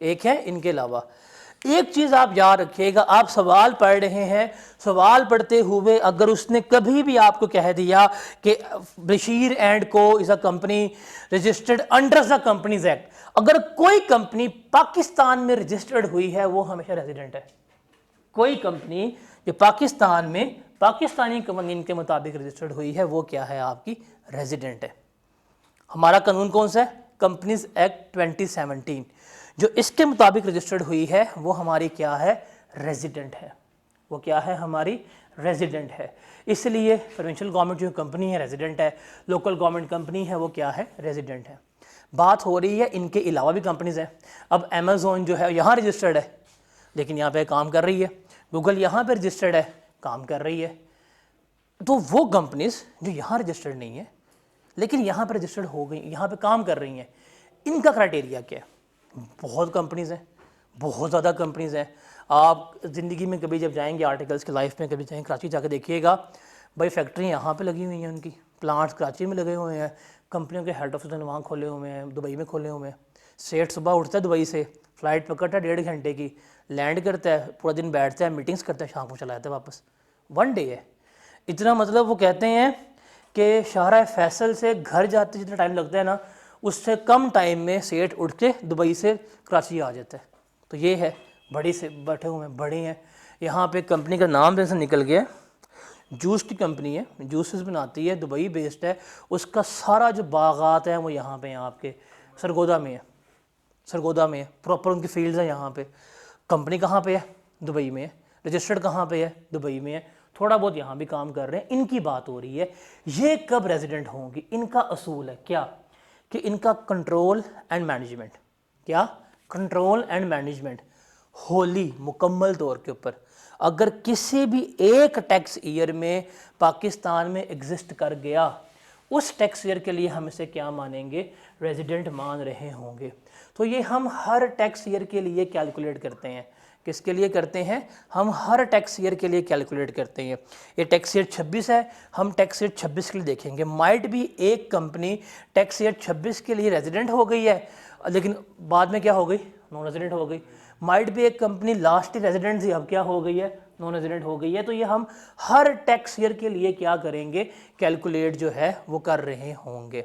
एक है इनके अलावा। एक चीज़ आप याद रखिएगा, आप सवाल पढ़ रहे हैं, सवाल पढ़ते हुए अगर उसने कभी भी आपको कह दिया कि बशीर एंड को is a company registered under the companies act, अगर कोई कंपनी पाकिस्तान में रजिस्टर्ड हुई है वो हमेशा रेजिडेंट है। कोई कंपनी जो पाकिस्तान में पाकिस्तानी कानून के मुताबिक रजिस्टर्ड हुई है वो क्या है, आपकी रेजिडेंट है। हमारा कानून कौन सा है, कंपनीज एक्ट 2017, जो इसके मुताबिक रजिस्टर्ड हुई है वो हमारी क्या है, रेजिडेंट है। वो क्या है, हमारी रेजिडेंट है। इसलिए प्रोविंशियल गवर्नमेंट जो कंपनी है रेजिडेंट है, लोकल गवर्नमेंट कंपनी है वो क्या है, रेजिडेंट है। बात हो रही है इनके अलावा भी कंपनीज हैं। अब अमेज़ॉन जो है यहाँ रजिस्टर्ड है लेकिन यहाँ पे काम कर रही है, गूगल यहाँ पे रजिस्टर्ड है, काम कर रही है। तो वो कंपनीज जो यहाँ रजिस्टर्ड नहीं है लेकिन यहाँ पे रजिस्टर्ड हो गई, यहाँ पे काम कर रही हैं, इनका क्राइटेरिया क्या है? बहुत कंपनीज़ हैं, बहुत ज़्यादा कंपनीज़ हैं। आप ज़िंदगी में कभी जब जाएंगे, आर्टिकल्स की लाइफ में कभी जाएंगे कराची, जाके देखिएगा भाई फैक्ट्री यहाँ पे लगी हुई हैं, उनकी प्लांट्स कराची में लगे हुए हैं, कंपनियों के हेड ऑफिस वहाँ खोले हुए हैं, दुबई में खोले हुए हैं। सेठ सुबह उठता है दुबई से, फ़्लाइट पकड़ता है 1.5 घंटे की, लैंड करता है, पूरा दिन बैठता है, मीटिंग्स करता है, शाम को चला जाता है वापस, 1 डे है। इतना मतलब वो कहते हैं कि शाहरा फैसल से घर जाते जितना टाइम लगता है ना, उससे कम टाइम में सेठ उठ के दुबई से कराची आ जाता है। तो ये है, बड़ी से बैठे हुए हैं, बड़े हैं। यहाँ पे कंपनी का नाम जैसे निकल गया, जूस की कंपनी है, जूसेस बनाती है, दुबई बेस्ड है। उसका सारा जो बागात है वो यहाँ पे हैं, आपके सरगोदा में है, सरगोदा में है, प्रॉपर उनकी फील्ड्स हैं यहाँ पे। कंपनी कहाँ पे है? दुबई में है। रजिस्टर्ड कहाँ पे है? दुबई में है। थोड़ा बहुत यहाँ भी काम कर रहे हैं। इनकी बात हो रही है, ये कब रेजिडेंट होंगी? इनका असूल है क्या कि इनका कंट्रोल एंड मैनेजमेंट, क्या कंट्रोल एंड मैनेजमेंट होली मुकम्मल तौर के ऊपर अगर किसी भी एक टैक्स ईयर में पाकिस्तान में एग्जिस्ट कर गया, उस टैक्स ईयर के लिए हम इसे क्या मानेंगे? रेजिडेंट मान रहे होंगे। तो ये हम हर टैक्स ईयर के लिए कैलकुलेट करते हैं। किसके लिए करते हैं? हम हर टैक्स ईयर के लिए कैलकुलेट करते हैं। ये टैक्स ईयर 26 है, हम टैक्स ईयर 26 के लिए देखेंगे। माइट भी एक कंपनी टैक्स ईयर 26 के लिए रेजिडेंट हो गई है लेकिन बाद में क्या हो गई? नॉन रेजिडेंट हो गई। माइट भी एक कंपनी लास्ट रेजिडेंट थी, अब क्या हो गई है? नॉन रेजिडेंट हो गई है। तो ये हम हर टैक्स ईयर के लिए क्या करेंगे? कैलकुलेट जो है वो कर रहे होंगे।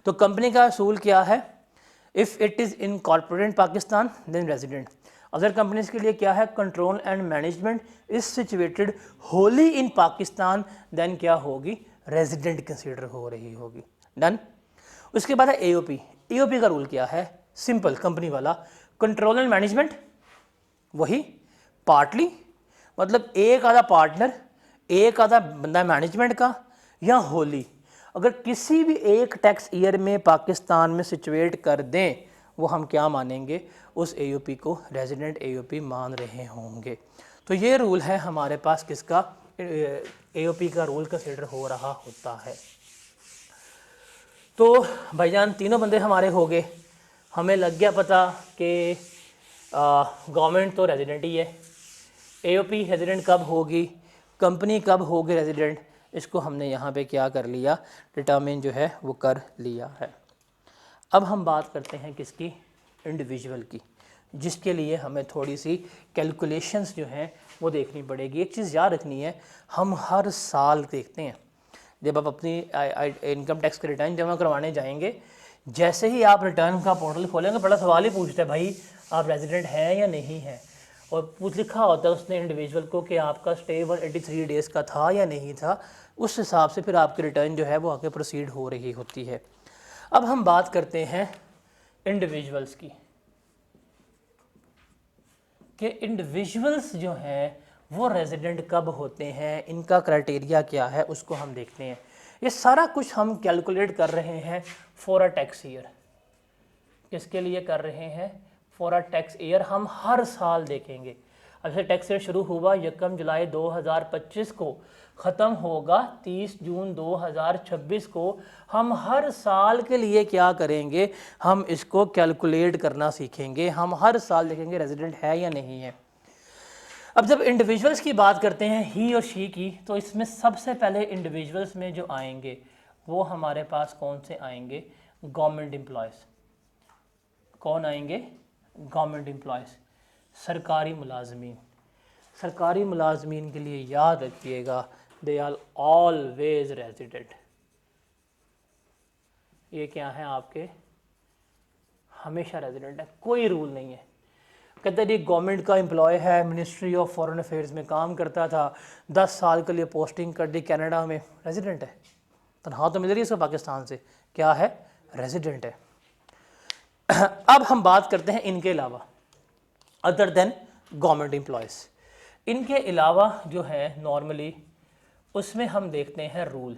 तो कंपनी का असूल क्या है? If it is incorporated Pakistan then resident. Other companies के लिए क्या है? Control and management is situated wholly in Pakistan, then क्या होगी? रेजिडेंट कंसीडर हो रही होगी। डन। उसके बाद है एओपी। एओपी का रूल क्या है? सिंपल, कंपनी वाला, कंट्रोल एंड मैनेजमेंट वही, पार्टली मतलब एक आधा पार्टनर, एक आधा बंदा मैनेजमेंट का, या होली। अगर किसी भी एक टैक्स ईयर में पाकिस्तान में सिचुएट कर दें, वो हम क्या मानेंगे? उस एओपी को रेजिडेंट एओपी मान रहे होंगे। तो ये रूल है हमारे पास, किसका? एओपी का रूल कंसिडर हो रहा होता है। तो भाईजान तीनों बंदे हमारे हो गए। हमें लग गया पता कि गवर्नमेंट तो रेजिडेंट ही है, एओपी रेजिडेंट कब होगी, कंपनी कब होगी रेजिडेंट, इसको हमने यहाँ पे क्या कर लिया? डिटरमिन जो है वो कर लिया है। अब हम बात करते हैं किसकी? इंडिविजुअल की, जिसके लिए हमें थोड़ी सी कैलकुलेशंस जो हैं वो देखनी पड़ेगी। एक चीज़ याद रखनी है, हम हर साल देखते हैं जब आप अपनी इनकम टैक्स का रिटर्न जमा करवाने जाएंगे, जैसे ही आप रिटर्न का पोर्टल खोलेंगे बड़ा सवाल ही पूछते हैं, भाई आप रेजिडेंट हैं या नहीं हैं, और पूछ लिखा होता है उसने इंडिविजुअल को कि आपका स्टे 183 डेज़ का था या नहीं था। उस हिसाब से फिर आपकी रिटर्न जो है वो आगे प्रोसीड हो रही होती है। अब हम बात करते हैं इंडिविजुअल्स की, कि इंडिविजुअल्स जो हैं वो रेजिडेंट कब होते हैं, इनका क्राइटेरिया क्या है, उसको हम देखते हैं। ये सारा कुछ हम कैलकुलेट कर रहे हैं फॉर अ टैक्स ईयर। किसके लिए कर रहे हैं? For a tax year. हम हर साल देखेंगे। अब से टैक्स ईयर शुरू हुआ 1 जुलाई 2025 को, ख़त्म होगा 30 जून 2026 को। हम हर साल के लिए क्या करेंगे? हम इसको कैलकुलेट करना सीखेंगे। हम हर साल देखेंगे रेजिडेंट है या नहीं है। अब जब इंडिविजुअल्स की बात करते हैं, ही और शी की, तो इसमें सबसे पहले इंडिविजुअल्स में जो आएंगे वो हमारे पास कौन से आएंगे? Government employees. कौन आएंगे? गवर्नमेंट एम्प्लॉयज़, सरकारी मुलाजमीन। सरकारी मुलाजमीन के लिए याद रखिएगा, दे आर ऑलवेज रेजिडेंट। ये क्या है आपके? हमेशा रेजिडेंट है, कोई रूल नहीं है। कहते हैं गवर्नमेंट का एम्प्लॉय है, मिनिस्ट्री ऑफ फॉरेन अफेयर्स में काम करता था, 10 साल के लिए पोस्टिंग कर दी कनाडा में, रेजिडेंट है। तनख्वाह तो मिल रही है इसको पाकिस्तान से, क्या है? रेजिडेंट है। अब हम बात करते हैं इनके अलावा, अदर देन गवर्नमेंट एम्प्लॉयज़। इनके अलावा जो है नॉर्मली उसमें हम देखते हैं रूल।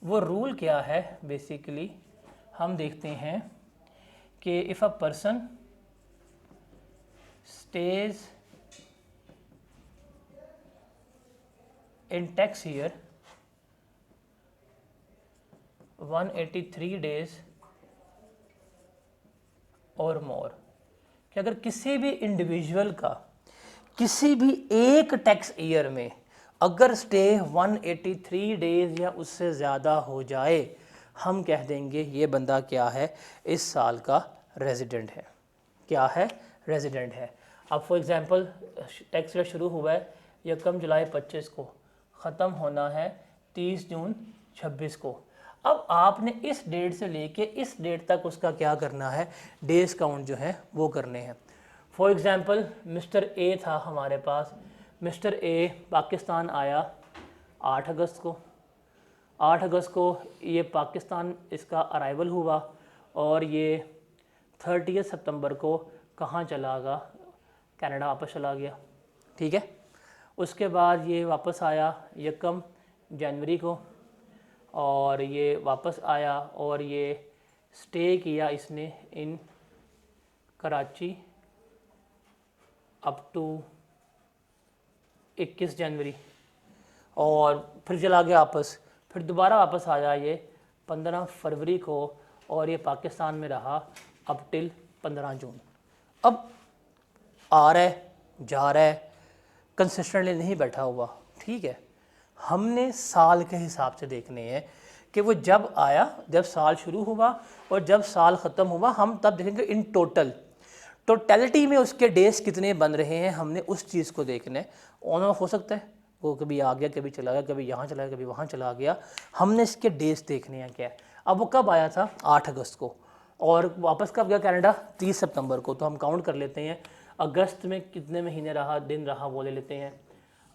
वो रूल क्या है? बेसिकली हम देखते हैं कि if a person stays in tax year 183 days और मोर, कि अगर किसी भी इंडिविजुअल का किसी भी एक टैक्स ईयर में अगर स्टे 183 डेज या उससे ज़्यादा हो जाए, हम कह देंगे ये बंदा क्या है, इस साल का रेजिडेंट है। क्या है? रेजिडेंट है। अब फॉर एग्जांपल टैक्स ईयर शुरू हुआ है 1 जुलाई 25 को, ख़त्म होना है 30 जून 26 को। अब आपने इस डेट से लेके इस डेट तक उसका क्या करना है, डेज काउंट जो है वो करने हैं। फॉर एग्जांपल मिस्टर ए था हमारे पास, मिस्टर ए पाकिस्तान आया 8 अगस्त को, 8 अगस्त को ये पाकिस्तान इसका अराइवल हुआ और ये 30 सितंबर को कहाँ चला गया, कनाडा वापस चला गया। ठीक है, उसके बाद ये वापस आया 1 जनवरी को और ये वापस आया और ये स्टे किया इसने इन कराची अप टू 21 जनवरी और फिर चला गया वापस, फिर दोबारा वापस आया ये 15 फरवरी को और ये पाकिस्तान में रहा अप टिल 15 जून। अब आ रहा है जा रहा है, कंसिस्टेंटली नहीं बैठा हुआ। ठीक है, हमने साल के हिसाब से देखने हैं कि वो जब आया, जब साल शुरू हुआ और जब साल ख़त्म हुआ, हम तब देखेंगे इन टोटलिटी में उसके डेज कितने बन रहे हैं, हमने उस चीज़ को देखना है। ऑन ऑफ हो सकता है, वो कभी आ गया, कभी चला गया, कभी यहाँ चला गया, कभी वहाँ चला गया, हमने इसके डेज देखने हैं क्या है। अब वो कब आया था? 8 अगस्त को, और वापस कब गया कनाडा? 30 सितंबर को। तो हम काउंट कर लेते हैं अगस्त में कितने महीने रहा, दिन रहा, वो ले लेते हैं।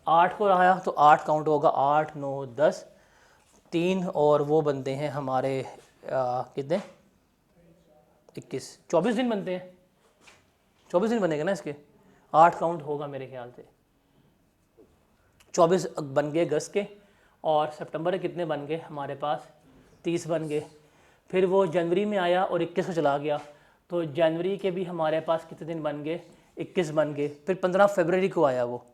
8 को आया तो 8 काउंट होगा, 8 9 10 3 और वो बनते हैं हमारे कितने, 21 24 दिन बनते हैं, 24 दिन बनेगा ना इसके, 8 काउंट होगा मेरे ख्याल से। 24 बन गए अगस्त के और सितंबर के कितने बन गए हमारे पास? 30 बन गए। फिर वो जनवरी में आया और 21 को चला गया, तो जनवरी के भी हमारे पास कितने दिन बन गए? 21 बन गए। फिर 15 फरवरी को आया वो,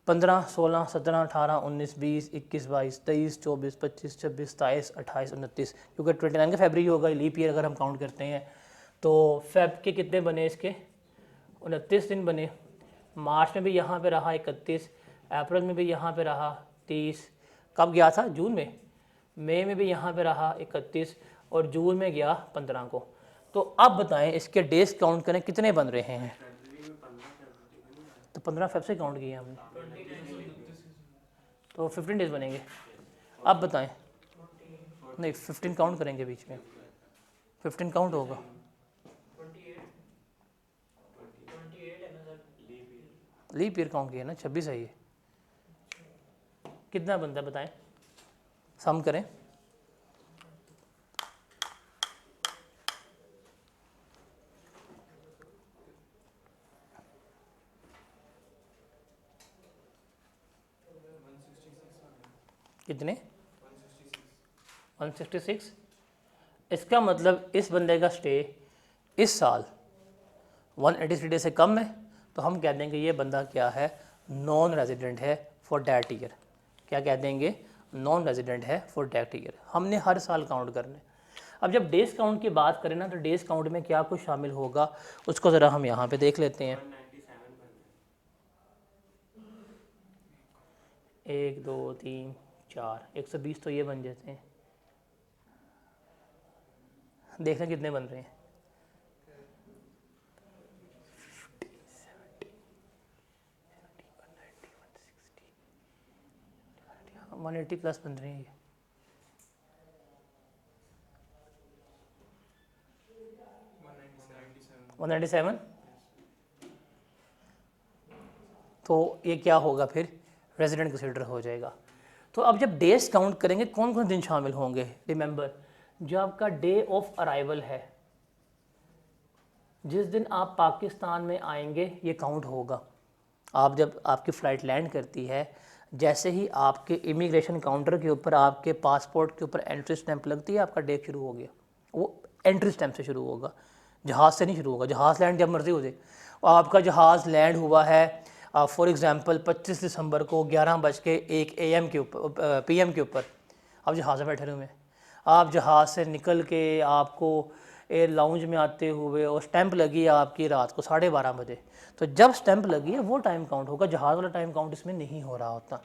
15 16 17 18 19 20 21 22 23 24 25 26 27 28 29, क्योंकि 29 फरवरी होगा लीप ईयर अगर हम काउंट करते हैं। तो फेब के कितने बने इसके? 29 दिन बने। मार्च में भी यहाँ पे रहा 31, अप्रैल में भी यहाँ पे रहा 30, कब गया था? जून में। मई में भी यहाँ पे रहा 31 और जून में गया 15 को। तो अब बताएं इसके डेज काउंट करें कितने बन रहे हैं? तो 15 फेब से काउंट किया हमने, तो 15 डेज बनेंगे। अब बताएं, नहीं 15 काउंट करेंगे बीच में, 15 काउंट होगा। लीप ईयर काउंट किया ना, 26 है ये। कितना बनता है बताएं, सम करें। कितने? 166। इसका मतलब इस बंदे का स्टे इस साल 183 डे से कम है, तो हम कह देंगे ये बंदा क्या है? नॉन रेजिडेंट है फॉर दैट ईयर। क्या कह देंगे? नॉन रेजिडेंट है फॉर दैट ईयर। हमने हर साल काउंट करने। अब जब डेज काउंट की बात करें ना, तो डेज काउंट में क्या कुछ शामिल होगा उसको ज़रा हम यहाँ पे देख लेते हैं। 1 2 3 4 120 तो ये बन जाते हैं। देखना कितने बन रहे हैं। 180 प्लस बन रहे हैं। 197। तो ये क्या होगा फिर? रेजिडेंट कंसिडर हो जाएगा। तो अब जब डेज काउंट करेंगे कौन कौन दिन शामिल होंगे? रिमेंबर, जो आपका डे ऑफ अराइवल है, जिस दिन आप पाकिस्तान में आएंगे ये काउंट होगा। आप जब आपकी फ़्लाइट लैंड करती है, जैसे ही आपके इमिग्रेशन काउंटर के ऊपर आपके पासपोर्ट के ऊपर एंट्री स्टैंप लगती है, आपका डे शुरू हो गया। वो एंट्री स्टैंप से शुरू होगा, जहाज़ से नहीं शुरू होगा। जहाज़ लैंड जब मर्जी हो जाए। आपका जहाज़ लैंड हुआ है, फॉर एग्ज़ाम्पल 25 दिसंबर को 11:01 AM के ऊपर PM के ऊपर आप जहाज़ में बैठे हुए हैं, आप जहाज़ से निकल के आपको एयर लाउंज में आते हुए और स्टैंप लगी है आपकी रात को 12:30 बजे, तो जब स्टैंप लगी है वो टाइम काउंट होगा, जहाज़ वाला टाइम काउंट इसमें नहीं हो रहा होता।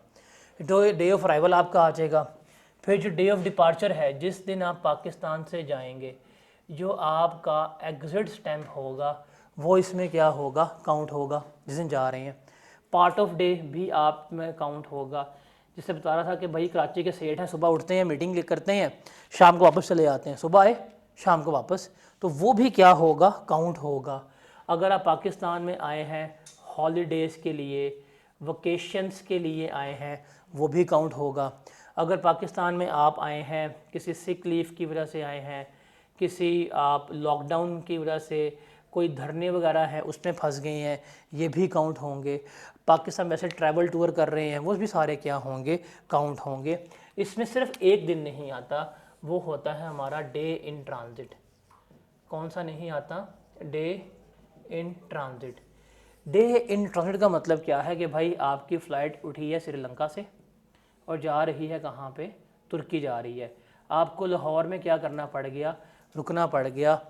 डे ऑफ अराइवल आपका आ जाएगा। फिर जो डे ऑफ डिपार्चर है, जिस दिन आप पाकिस्तान से जाएंगे, जो आपका एग्जिट स्टैंप होगा वो इसमें क्या होगा, काउंट होगा, जिस दिन जा रहे हैं। पार्ट ऑफ डे भी आप में काउंट होगा। जिससे बता रहा था कि भाई कराची के सेठ हैं, सुबह उठते हैं, मीटिंग करते हैं, शाम को वापस चले जाते हैं, सुबह आए शाम को वापस, तो वो भी क्या होगा, काउंट होगा। अगर आप पाकिस्तान में आए हैं हॉलीडेज़ के लिए, वकेशंस के लिए आए हैं, वो भी काउंट होगा। अगर पाकिस्तान में आप आए हैं किसी सिक लीव की वजह से आए हैं, किसी आप लॉकडाउन की वजह से कोई धरने वगैरह है उसमें फंस गए हैं, ये भी काउंट होंगे। पाकिस्तान वैसे ट्रैवल टूर कर रहे हैं, वो भी सारे क्या होंगे, काउंट होंगे। इसमें सिर्फ एक दिन नहीं आता, वो होता है हमारा डे इन ट्रांजिट। कौन सा नहीं आता, day in transit. Day in transit का मतलब क्या है कि भाई आपकी फ़्लाइट उठी है श्रीलंका से और जा रही है कहाँ पे, तुर्की जा रही है। आपको लाहौर में क्या करना पड़ गया, रुकना पड़ गया,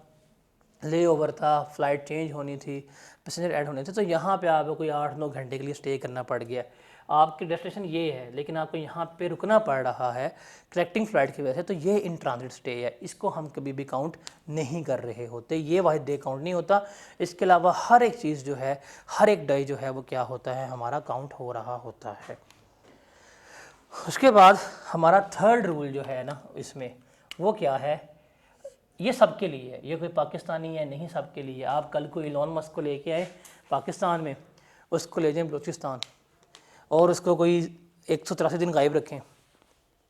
ले ओवर था, फ़्लाइट चेंज होनी थी, पैसेंजर ऐड होने थे, तो यहाँ पे आपको कोई 8-9 घंटे के लिए स्टे करना पड़ गया। आपकी डेस्टिनेशन ये है लेकिन आपको यहाँ पे रुकना पड़ रहा है कनेक्टिंग फ़्लाइट की वजह से, तो ये इन ट्रांजिट स्टे है, इसको हम कभी भी काउंट नहीं कर रहे होते, ये वाहिद डे काउंट नहीं होता। इसके अलावा हर एक चीज़ जो है, हर एक डे जो है वो क्या होता है, हमारा काउंट हो रहा होता है। उसके बाद हमारा थर्ड रूल जो है ना इसमें, वो क्या है, ये सबके लिए है, ये कोई पाकिस्तानी है नहीं, सबके लिए। आप कल को इलॉन मस्क को लेके आए पाकिस्तान में, उसको ले जाएं बलूचिस्तान और उसको कोई 183 दिन गायब रखें,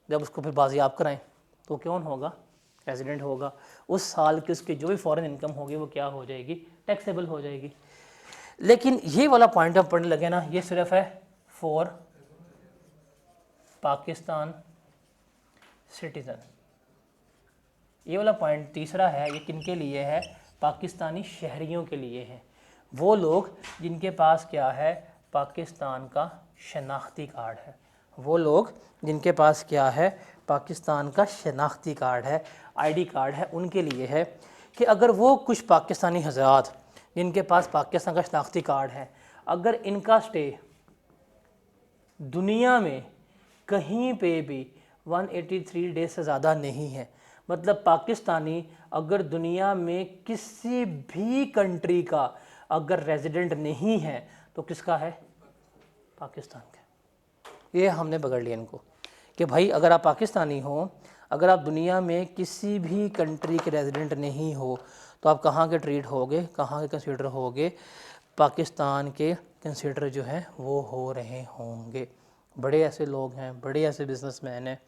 जब उसको फिर बाजियाब कराएं, तो कौन होगा, रेजिडेंट होगा। उस साल की उसकी जो भी फॉरेन इनकम होगी वो क्या हो जाएगी, टैक्सेबल हो जाएगी। लेकिन ये वाला पॉइंट हम पढ़ने लगे ना, ये सिर्फ है फॉर पाकिस्तान सिटीज़न। ये वाला पॉइंट तीसरा है, ये किन के लिए है, पाकिस्तानी शहरियों के लिए है, वो लोग जिनके पास क्या है, पाकिस्तान का शनाख्ती कार्ड है, वो लोग जिनके पास क्या है, पाकिस्तान का शनाख्ती कार्ड है, आईडी कार्ड है, उनके लिए है कि अगर वो कुछ पाकिस्तानी हज़रात जिनके पास पाकिस्तान का शनाख्ती कार्ड है, अगर इनका स्टे दुनिया में कहीं पे भी 183 डेज से ज़्यादा नहीं है, मतलब पाकिस्तानी अगर दुनिया में किसी भी कंट्री का अगर रेजिडेंट नहीं है तो किसका है, पाकिस्तान का। ये हमने पकड़ लिया इनको कि भाई अगर आप पाकिस्तानी हो, अगर आप दुनिया में किसी भी कंट्री के रेजिडेंट नहीं हो, तो आप कहाँ के ट्रीट होगे, कहाँ के कंसीडर होगे, पाकिस्तान के कंसीडर जो हैं वो हो रहे होंगे। बड़े ऐसे लोग हैं, बड़े ऐसे बिजनेसमैन हैं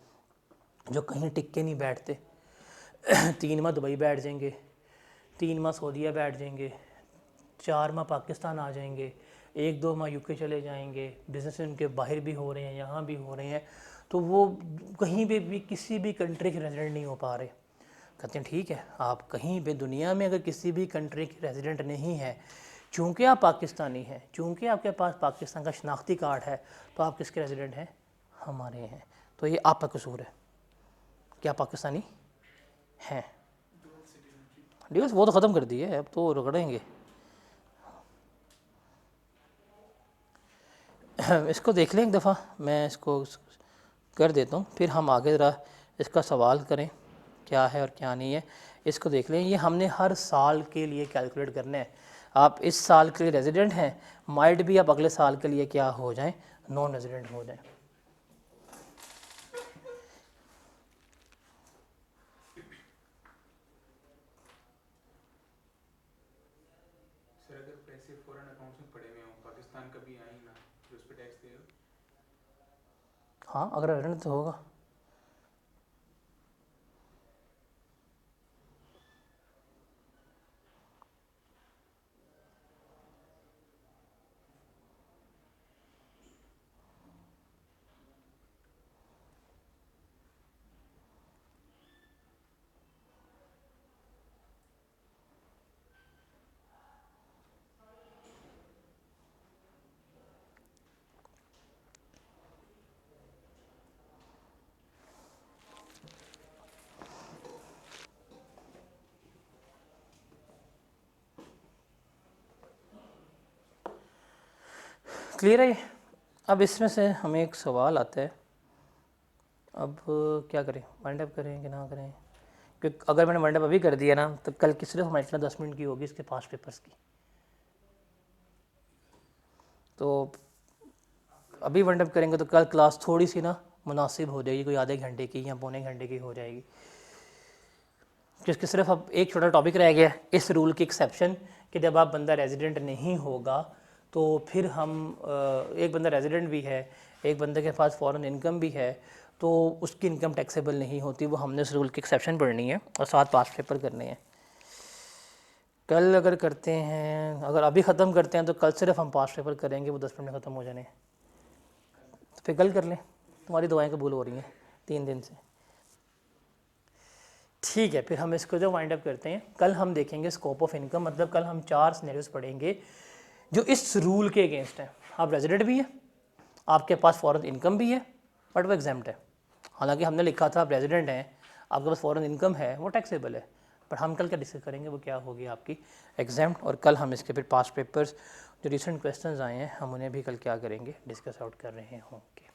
जो कहीं टिक के नहीं बैठते 3 माह दुबई बैठ जाएंगे, 3 माह सऊदीया बैठ जाएंगे, 4 माह पाकिस्तान आ जाएंगे, 1-2 माह यूके चले जाएंगे, बिजनेस उनके बाहर भी हो रहे हैं, यहाँ भी हो रहे हैं, तो वो कहीं पे भी किसी भी कंट्री के रेजिडेंट नहीं हो पा रहे। कहते हैं ठीक है, आप कहीं पे दुनिया में अगर किसी भी कंट्री के रेजिडेंट नहीं है, चूँकि आप पाकिस्तानी हैं, चूँकि आपके पास पाकिस्तान का शनाख्ती कार्ड है, तो आप किसके रेजिडेंट हैं, हमारे हैं। तो ये आपका कसूर है कि आप पाकिस्तानी हैं। डिवोर्स वो तो ख़त्म कर दिए, अब तो रगड़ेंगे। इसको देख लें एक दफ़ा, मैं इसको कर देता हूँ, फिर हम आगे ज़रा इसका सवाल करें क्या है और क्या नहीं है। इसको देख लें, ये हमने हर साल के लिए कैलकुलेट करना है। आप इस साल के लिए रेजिडेंट हैं, माइट भी आप अगले साल के लिए क्या हो जाएं, नॉन रेजिडेंट हो जाएं। सर अगर पैसे फॉरेन अकाउंट्स में पड़े हुए हों, पाकिस्तान कभी आए ना, तो उस पर टैक्स देगा? हाँ, अगर रेजिडेंट तो होगा। क्लियर है ये? अब इसमें से हमें एक सवाल आता है, अब क्या करें, वाइंड अप करें कि ना करें? क्योंकि अगर मैंने वाइंड अप अभी कर दिया ना तो कल की सिर्फ हमारी क्लास 10 मिनट की होगी, इसके 5 पेपर्स की। तो अभी वाइंड अप करेंगे तो कल क्लास थोड़ी सी ना मुनासिब हो जाएगी, कोई आधे घंटे की या पौने घंटे की हो जाएगी, क्योंकि सिर्फ अब एक छोटा टॉपिक रह गया है इस रूल की एक्सेप्शन कि जब आप बंदा रेजिडेंट नहीं होगा तो फिर हम एक बंदा रेजिडेंट भी है, एक बंदे के पास फॉरेन इनकम भी है, तो उसकी इनकम टैक्सेबल नहीं होती, वो हमने इस रूल की एक्सेप्शन पढ़नी है और साथ 5 पेपर करने हैं। कल अगर करते हैं, अगर अभी ख़त्म करते हैं तो कल सिर्फ हम 5 पेपर करेंगे, वो 10 मिनट में ख़त्म हो जाने हैं। तो फिर कल कर लें, तुम्हारी दुआएं कबूल हो रही हैं 3 दिन से। ठीक है, फिर हम इसको जो वाइंड अप करते हैं, कल हम देखेंगे स्कोप ऑफ इनकम, मतलब कल हम 4 सिनेरियोस पढ़ेंगे जो इस रूल के अगेंस्ट हैं। आप रेजिडेंट भी है, आपके पास फॉरेन इनकम भी है, बट वो एग्जाम्प्ट है। हालांकि हमने लिखा था आप रेजिडेंट हैं, आपके पास फॉरेन इनकम है, वो टैक्सेबल है, बट हम कल क्या डिस्कस करेंगे, वो क्या होगी आपकी एग्जाम्प्ट। और कल हम इसके फिर 5 पेपर्स जो रिसेंट क्वेश्चंस आए हैं हम उन्हें भी कल क्या करेंगे, डिस्कस आउट कर रहे होंगे।